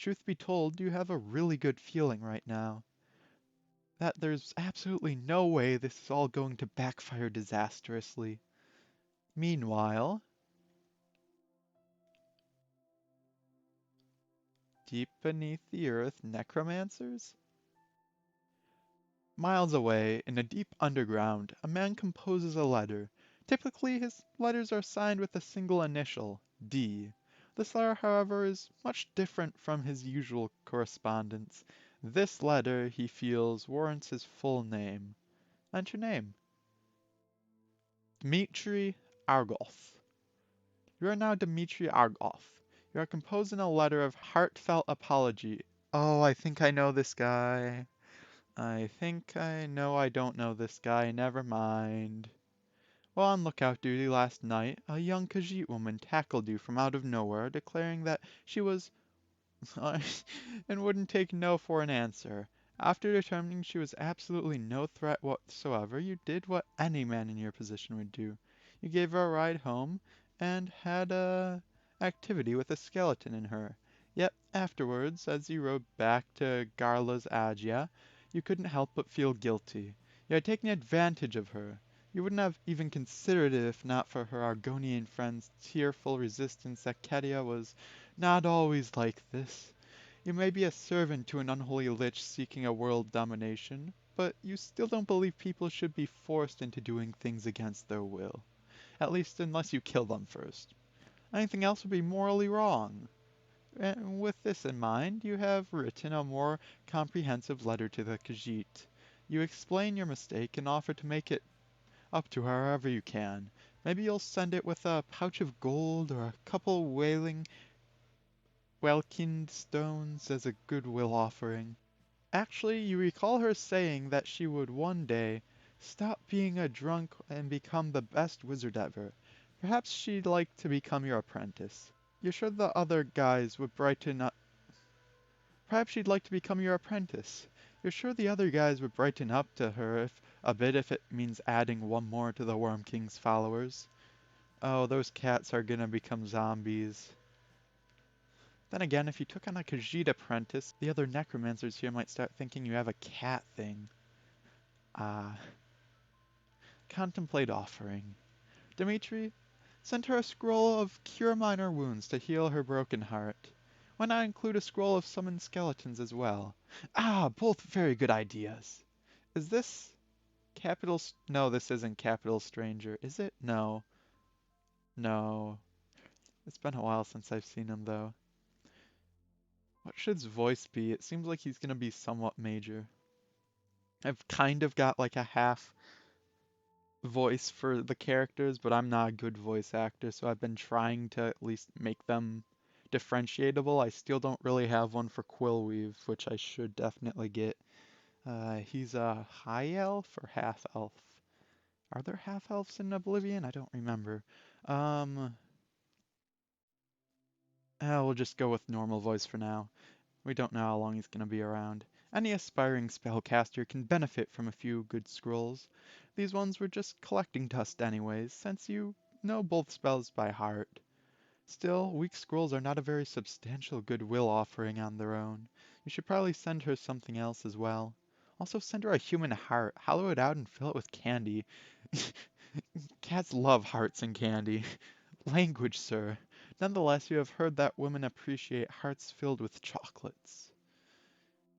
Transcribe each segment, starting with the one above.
truth be told, you have a really good feeling right now that there's absolutely no way this is all going to backfire disastrously. Meanwhile, deep beneath the earth, necromancers? Miles away, in the deep underground, a man composes a letter. Typically, his letters are signed with a single initial, D. This letter, however, is much different from his usual correspondence. This letter, he feels, warrants his full name. Enter name. Dmitri Argolf. You are now Dmitri Argolf. You are composing a letter of heartfelt apology. Oh, I think I know this guy. I think I know I don't know this guy, never mind. While on lookout duty last night, a young Khajiit woman tackled you from out of nowhere, declaring that she was and wouldn't take no for an answer. After determining she was absolutely no threat whatsoever, you did what any man in your position would do. You gave her a ride home and had a activity with a skeleton in her. Yet afterwards, as you rode back to Garla's Agia, you couldn't help but feel guilty. You had taken advantage of her. You wouldn't have even considered it if not for her Argonian friend's tearful resistance that Katia was not always like this. You may be a servant to an unholy lich seeking a world domination, but you still don't believe people should be forced into doing things against their will. At least unless you kill them first. Anything else would be morally wrong. And with this in mind, you have written a more comprehensive letter to the Khajiit. You explain your mistake and offer to make it up to her however you can. Maybe you'll send it with a pouch of gold or a couple Welkind stones as a goodwill offering. Actually, you recall her saying that she would one day stop being a drunk and become the best wizard ever. Perhaps she'd like to become your apprentice. You're sure the other guys would brighten up. Perhaps she'd like to become your apprentice. You're sure the other guys would brighten up to her if it means adding one more to the Worm King's followers. Oh, those cats are gonna become zombies. Then again, if you took on a Khajiit apprentice, the other necromancers here might start thinking you have a cat thing. Ah. Contemplate offering. Dmitri, send her a scroll of cure minor wounds to heal her broken heart. Why not include a scroll of summoned skeletons as well? Ah, both very good ideas. Is this No, this isn't Capital Stranger, is it? No. No. It's been a while since I've seen him, though. What should his voice be? It seems like he's gonna be somewhat major. I've kind of got like a half voice for the characters, but I'm not a good voice actor, so I've been trying to at least make them differentiatable. I still don't really have one for Quillweave, which I should definitely get. He's a high elf or half elf? Are there half elves in Oblivion? I don't remember. Um, we'll just go with normal voice for now. We don't know how long he's going to be around. Any aspiring spellcaster can benefit from a few good scrolls. These ones were just collecting dust anyways, since you know both spells by heart. Still, weak scrolls are not a very substantial goodwill offering on their own. You should probably send her something else as well. Also send her a human heart, hollow it out and fill it with candy. Cats love hearts and candy. Language, sir. Nonetheless, you have heard that women appreciate hearts filled with chocolates.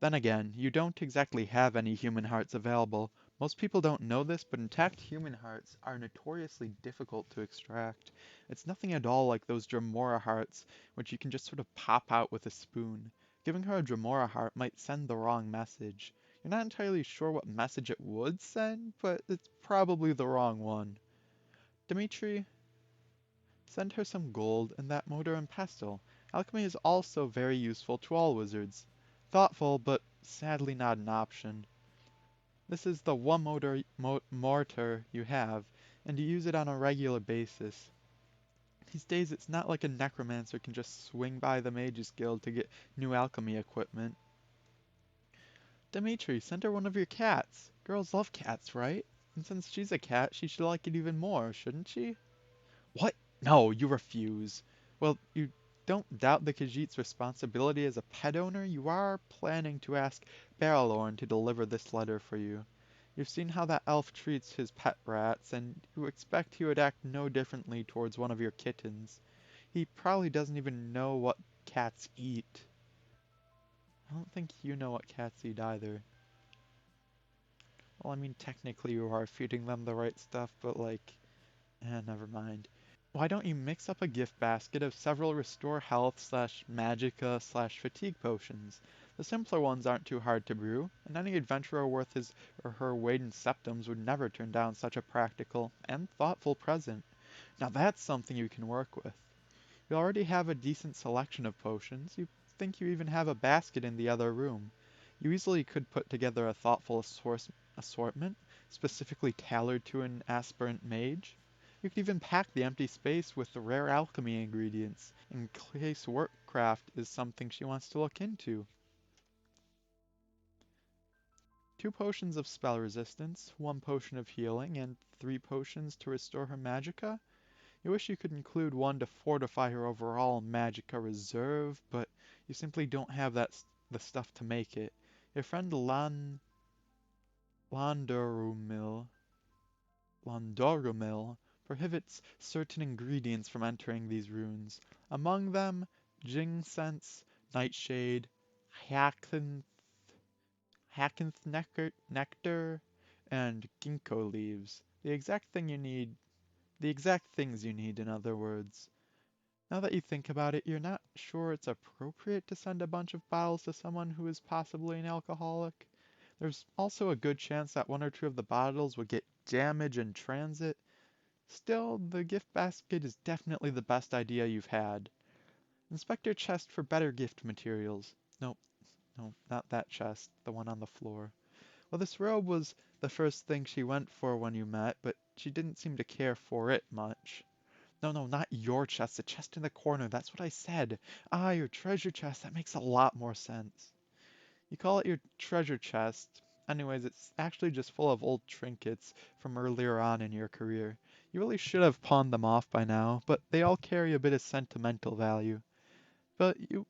Then again, you don't exactly have any human hearts available. Most people don't know this, but intact human hearts are notoriously difficult to extract. It's nothing at all like those Dremora hearts, which you can just sort of pop out with a spoon. Giving her a Dremora heart might send the wrong message. You're not entirely sure what message it would send, but it's probably the wrong one. Dmitri, send her some gold and that mortar and pestle. Alchemy is also very useful to all wizards. Thoughtful, but sadly not an option. This is the one mortar you have, and you use it on a regular basis. These days it's not like a necromancer can just swing by the Mages Guild to get new alchemy equipment. Dmitri, send her one of your cats. Girls love cats, right? And since she's a cat, she should like it even more, shouldn't she? What? No, you refuse. Well, you don't doubt the Khajiit's responsibility as a pet owner, you are planning to ask Barrelorn to deliver this letter for you. You've seen how that elf treats his pet rats, and you expect he would act no differently towards one of your kittens. He probably doesn't even know what cats eat. I don't think you know what cats eat either. Well, I mean, technically you are feeding them the right stuff, but like, never mind. Why don't you mix up a gift basket of several restore health slash magicka slash fatigue potions? The simpler ones aren't too hard to brew, and any adventurer worth his or her weight in septims would never turn down such a practical and thoughtful present. Now that's something you can work with. You already have a decent selection of potions. You think you even have a basket in the other room. You easily could put together a thoughtful assortment, specifically tailored to an aspirant mage. You could even pack the empty space with the rare alchemy ingredients, in case workcraft is something she wants to look into. 2 potions of spell resistance, 1 potion of healing, and 3 potions to restore her magicka. You wish you could include one to fortify her overall magicka reserve, but you simply don't have the stuff to make it. Your friend Landorumil Landorumil prohibits certain ingredients from entering these runes. Among them, ginseng, nightshade, hyacinth, nectar, and ginkgo leaves. The exact things you need, in other words. Now that you think about it, you're not sure it's appropriate to send a bunch of bottles to someone who is possibly an alcoholic. There's also a good chance that 1 or 2 of the bottles would get damaged in transit. Still, the gift basket is definitely the best idea you've had. Inspect your chest for better gift materials. No, no, not that chest, the one on the floor. Well, this robe was the first thing she went for when you met, but she didn't seem to care for it much. No, no, not your chest, the chest in the corner, that's what I said. Ah, your treasure chest, that makes a lot more sense. You call it your treasure chest. Anyways, it's actually just full of old trinkets from earlier on in your career. You really should have pawned them off by now, but they all carry a bit of sentimental value. But you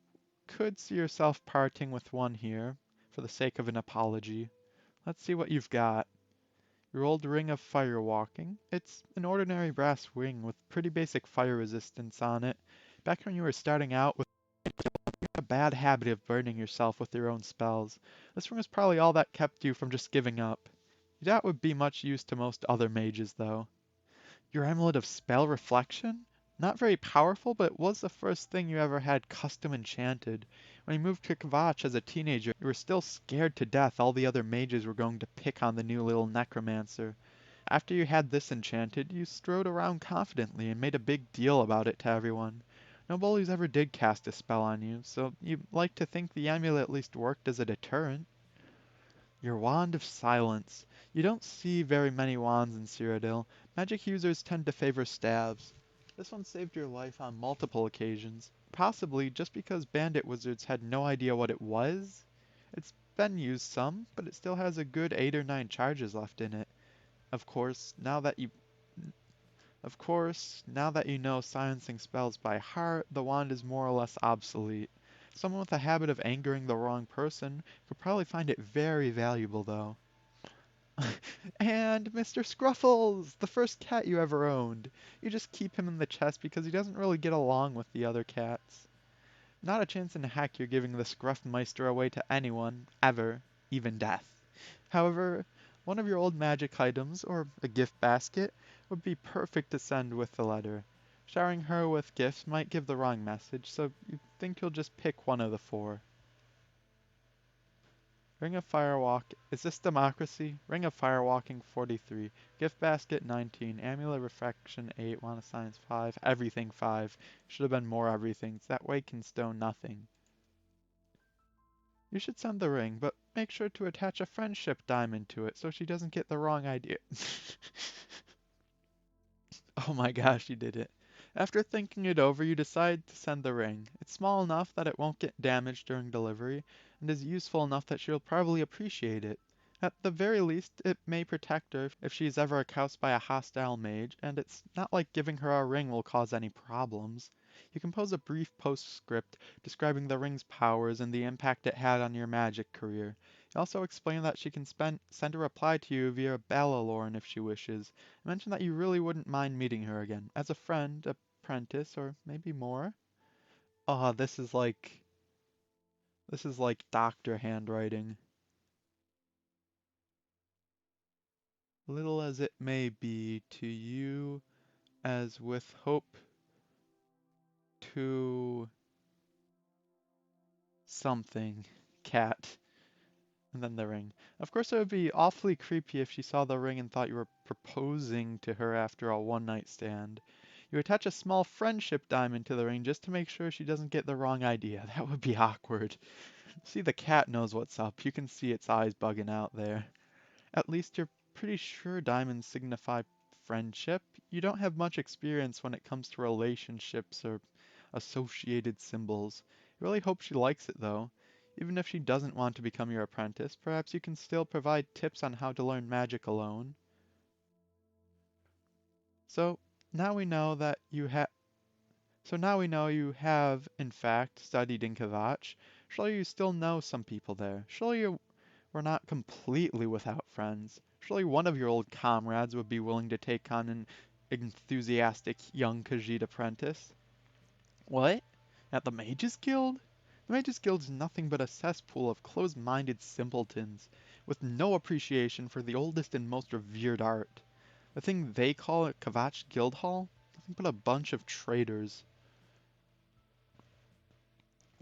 could see yourself parting with one here, for the sake of an apology. Let's see what you've got. Your old ring of fire walking. It's an ordinary brass ring with pretty basic fire resistance on it. Back when you were starting out with a bad habit of burning yourself with your own spells, this ring is probably all that kept you from just giving up. That would be much use to most other mages, though. Your amulet of spell reflection? Not very powerful, but it was the first thing you ever had custom enchanted. When you moved to Kvatch as a teenager, you were still scared to death all the other mages were going to pick on the new little necromancer. After you had this enchanted, you strode around confidently and made a big deal about it to everyone. No bullies ever did cast a spell on you, so you'd like to think the amulet at least worked as a deterrent. Your Wand of Silence. You don't see very many wands in Cyrodiil. Magic users tend to favor staves. This one saved your life on multiple occasions, possibly just because bandit wizards had no idea what it was. It's been used some, but it still has a good 8 or 9 charges left in it. Of course, now that you know silencing spells by heart, the wand is more or less obsolete. Someone with a habit of angering the wrong person could probably find it very valuable, though. And Mr. Scruffles, the first cat you ever owned. You just keep him in the chest because he doesn't really get along with the other cats. Not a chance in heck you're giving the Scruffmeister away to anyone, ever, even death. However, one of your old magic items, or a gift basket, would be perfect to send with the letter. Showering her with gifts might give the wrong message, so you think you'll just pick one of the 4. Ring of Firewalk. Is this democracy? Ring of Firewalking 43. Gift basket 19. Amulet Reflection 8. Wand of Science 5. Everything 5. Should have been more everythings. That way can stone nothing. You should send the ring, but make sure to attach a friendship diamond to it so she doesn't get the wrong idea. Oh my gosh, you did it. After thinking it over, you decide to send the ring. It's small enough that it won't get damaged during delivery, and is useful enough that she'll probably appreciate it. At the very least, it may protect her if she's ever accousted by a hostile mage, and it's not like giving her a ring will cause any problems. You compose a brief postscript describing the ring's powers and the impact it had on your magic career. You also explain that she can send a reply to you via Ballalorn if she wishes. Mention that you really wouldn't mind meeting her again, as a friend, apprentice, or maybe more. Ah, this is like doctor handwriting. Little as it may be to you, as with hope to something, cat. And then the ring. Of course, it would be awfully creepy if she saw the ring and thought you were proposing to her after a one-night stand. You attach a small friendship diamond to the ring just to make sure she doesn't get the wrong idea. That would be awkward. See, the cat knows what's up. You can see its eyes bugging out there. At least you're pretty sure diamonds signify friendship. You don't have much experience when it comes to relationships or associated symbols. I really hope she likes it though. Even if she doesn't want to become your apprentice, perhaps you can still provide tips on how to learn magic alone. So now we know that you have you have, in fact, studied in Kavach. Surely you still know some people there. Surely you were not completely without friends. Surely one of your old comrades would be willing to take on an enthusiastic young Khajiit apprentice. What? At the Mages Guild? The Mages Guild is nothing but a cesspool of closed-minded simpletons, with no appreciation for the oldest and most revered art. The thing they call a Kavach Guild Hall? Nothing but a bunch of traitors.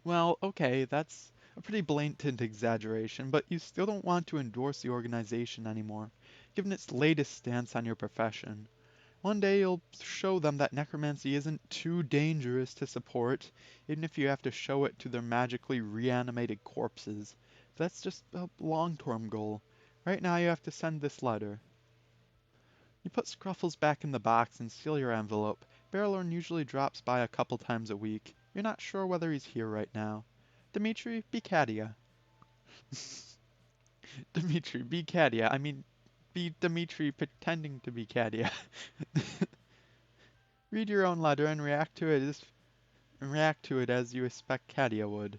Well, okay, that's a pretty blatant exaggeration, but you still don't want to endorse the organization anymore, given its latest stance on your profession. One day you'll show them that necromancy isn't too dangerous to support, even if you have to show it to their magically reanimated corpses. That's just a long-term goal. Right now you have to send this letter. You put Scruffles back in the box and seal your envelope. Barrelorn usually drops by a couple times a week. You're not sure whether he's here right now. Dmitri, be Katia. Dmitri, be Katia. I mean, be Dmitri pretending to be Katia. Read your own letter and react to it as you expect Katia would.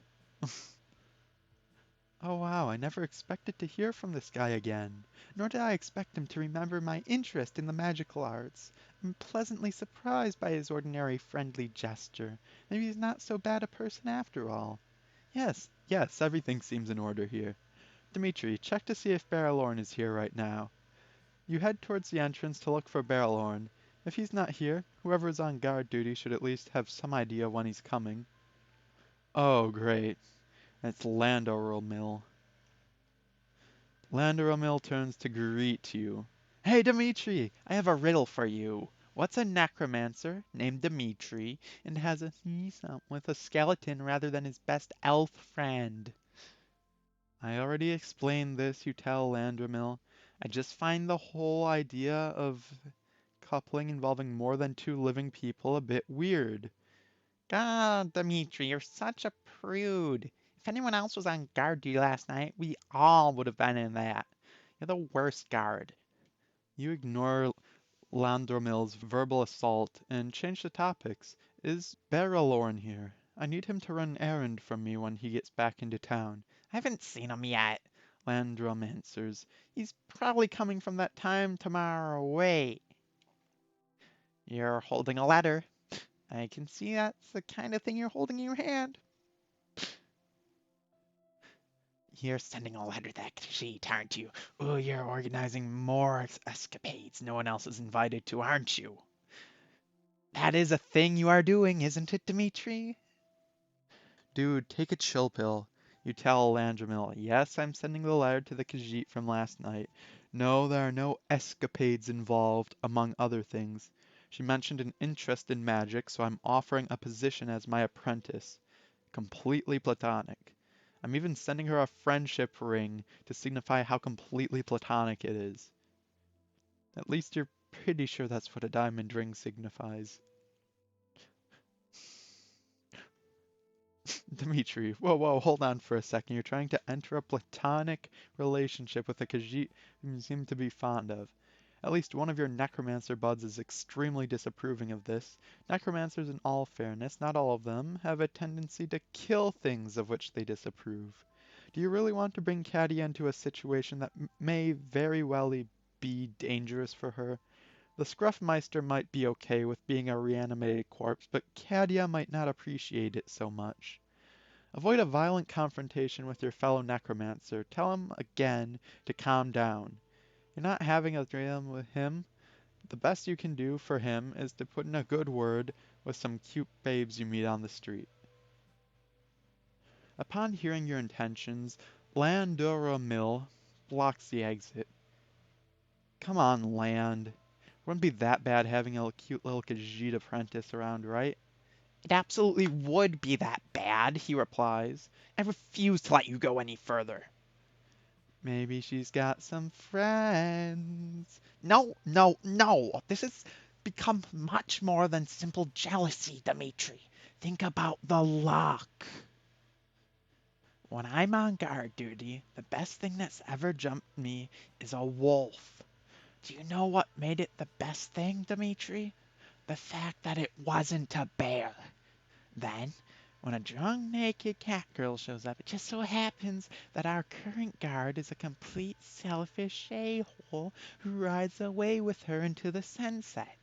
Oh wow, I never expected to hear from this guy again. Nor did I expect him to remember my interest in the magical arts. I'm pleasantly surprised by his ordinary friendly gesture. Maybe he's not so bad a person after all. Yes, yes, everything seems in order here. Dmitri, check to see if Barrelorn is here right now. You head towards the entrance to look for Barrelorn. If he's not here, whoever is on guard duty should at least have some idea when he's coming. Oh, great. It's Landoromil. Landoromil turns to greet you. Hey, Dmitri! I have a riddle for you. What's a necromancer named Dmitri and has a threesome with a skeleton rather than his best elf friend? I already explained this, you tell Landoromil. I just find the whole idea of coupling involving more than two living people a bit weird. God, Dmitri, you're such a prude. If anyone else was on guard duty last night, we all would have been in that. You're the worst guard. You ignore Landromil's verbal assault and change the topics. Is Barrelorn here? I need him to run an errand from me when he gets back into town. I haven't seen him yet, Landrum answers. He's probably coming from that time tomorrow. Wait. You're holding a letter. I can see that's the kind of thing you're holding in your hand. You're sending a letter to that sheet, aren't you? Oh, you're organizing more escapades no one else is invited to, aren't you? That is a thing you are doing, isn't it, Dmitri? Dude, take a chill pill. You tell Landramil, yes, I'm sending the letter to the Khajiit from last night. No, there are no escapades involved, among other things. She mentioned an interest in magic, so I'm offering a position as my apprentice. Completely platonic. I'm even sending her a friendship ring to signify how completely platonic it is. At least you're pretty sure that's what a diamond ring signifies. Dmitri, whoa, hold on for a second. You're trying to enter a platonic relationship with a Khajiit whom you seem to be fond of. At least one of your necromancer buds is extremely disapproving of this. Necromancers, in all fairness, not all of them, have a tendency to kill things of which they disapprove. Do you really want to bring Katia into a situation that may very well be dangerous for her? The Scruffmeister might be okay with being a reanimated corpse, but Katia might not appreciate it so much. Avoid a violent confrontation with your fellow necromancer. Tell him again to calm down. You're not having a dream with him. The best you can do for him is to put in a good word with some cute babes you meet on the street. Upon hearing your intentions, Landuramill blocks the exit. Come on, Land. Wouldn't be that bad having a cute little Khajiit apprentice around, right? It absolutely would be that bad, he replies. I refuse to let you go any further. Maybe she's got some friends. No, no, no! This has become much more than simple jealousy, Dmitri. Think about the luck. When I'm on guard duty, the best thing that's ever jumped me is a wolf. Do you know what made it the best thing, Dmitri? The fact that it wasn't a bear. Then, when a drunk naked cat girl shows up, it just so happens that our current guard is a complete selfish a-hole who rides away with her into the sunset.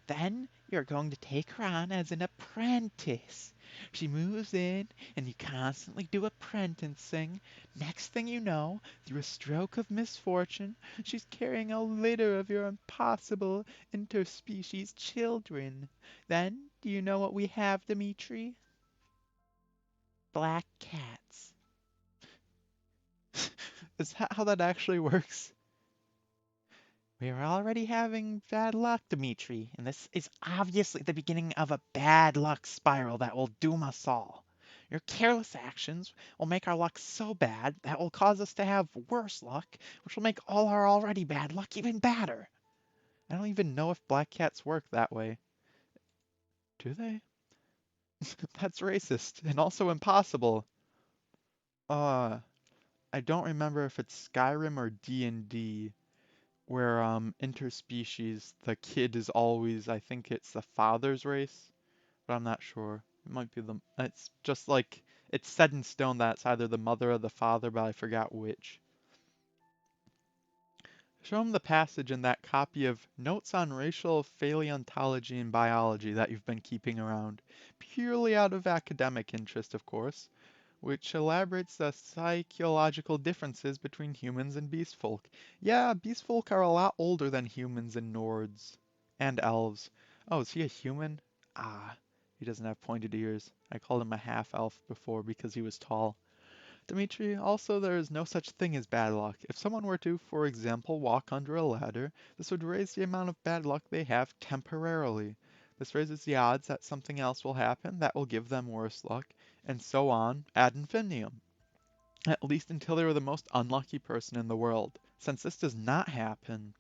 Then you're going to take her on as an apprentice. She moves in, and you constantly do apprenticing. Next thing you know, through a stroke of misfortune, she's carrying a litter of your impossible interspecies children. Then, do you know what we have, Dmitri? Black cats. Is that how that actually works? We are already having bad luck, Dmitri, and this is obviously the beginning of a bad luck spiral that will doom us all. Your careless actions will make our luck so bad that will cause us to have worse luck, which will make all our already bad luck even badder. I don't even know if black cats work that way. Do they? That's racist and also impossible. Uh, I don't remember if it's Skyrim or D&D. Where interspecies, the kid is always, I think it's the father's race, but I'm not sure. It might be it's just like, it's set in stone that it's either the mother or the father, but I forgot which. Show him the passage in that copy of Notes on Racial Paleontology and Biology that you've been keeping around, purely out of academic interest, of course, which elaborates the psychological differences between humans and beast folk. Yeah, beast folk are a lot older than humans and Nords. And elves. Oh, is he a human? Ah, he doesn't have pointed ears. I called him a half-elf before because he was tall. Dmitri, also there is no such thing as bad luck. If someone were to, for example, walk under a ladder, this would raise the amount of bad luck they have temporarily. This raises the odds that something else will happen that will give them worse luck, and so on ad infinitum. At least until they were the most unlucky person in the world. Since this does not happen,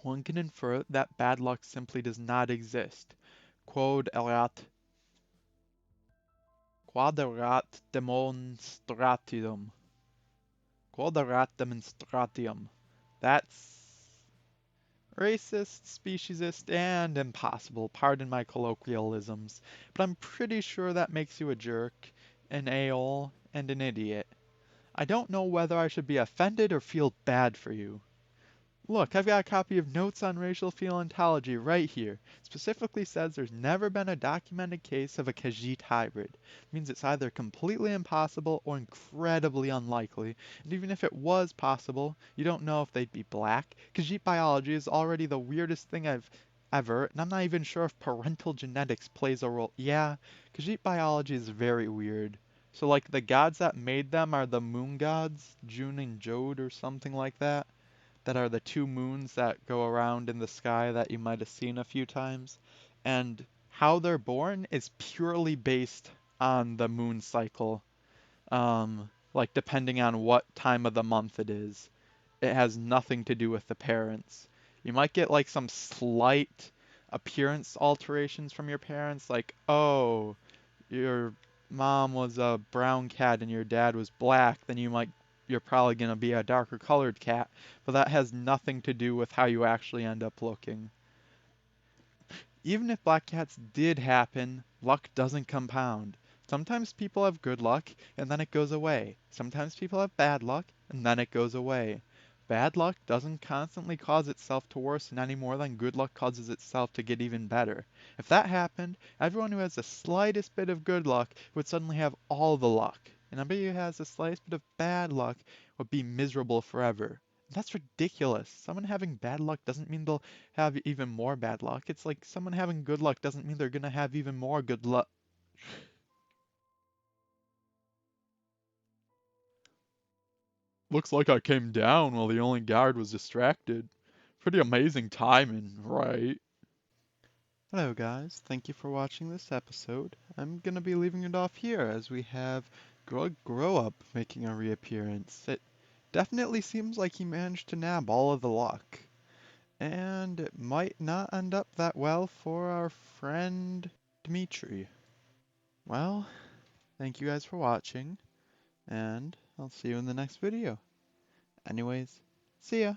one can infer that bad luck simply does not exist. Quod erat demonstratium. Quod erat demonstratium. That's racist, speciesist, and impossible. Pardon my colloquialisms, but I'm pretty sure that makes you a jerk, an a-hole, and an idiot. I don't know whether I should be offended or feel bad for you. Look, I've got a copy of Notes on Racial Paleontology right here. It specifically says there's never been a documented case of a Khajiit hybrid. It means it's either completely impossible or incredibly unlikely. And even if it was possible, you don't know if they'd be black. Khajiit biology is already the weirdest thing I've ever, and I'm not even sure if parental genetics plays a role. Yeah, Khajiit biology is very weird. So like the gods that made them are the moon gods, June and Jode or something like that are the two moons that go around in the sky that you might have seen a few times. And how they're born is purely based on the moon cycle. Like depending on what time of the month it is. It has nothing to do with the parents. You might get like some slight appearance alterations from your parents, like, oh, your mom was a brown cat and your dad was black, then you might you're probably going to be a darker colored cat, but that has nothing to do with how you actually end up looking. Even if black cats did happen, luck doesn't compound. Sometimes people have good luck and then it goes away. Sometimes people have bad luck and then it goes away. Bad luck doesn't constantly cause itself to worsen any more than good luck causes itself to get even better. If that happened, everyone who has the slightest bit of good luck would suddenly have all the luck. And everybody who has the slightest bit of bad luck would be miserable forever. That's ridiculous. Someone having bad luck doesn't mean they'll have even more bad luck. It's like someone having good luck doesn't mean they're gonna have even more good luck. Looks like I came down while the only guard was distracted. Pretty amazing timing, right? Hello guys, thank you for watching this episode. I'm gonna be leaving it off here as we have Grow Up making a reappearance. It definitely seems like he managed to nab all of the luck. And it might not end up that well for our friend Dmitri. Well, thank you guys for watching, and I'll see you in the next video. Anyways, see ya!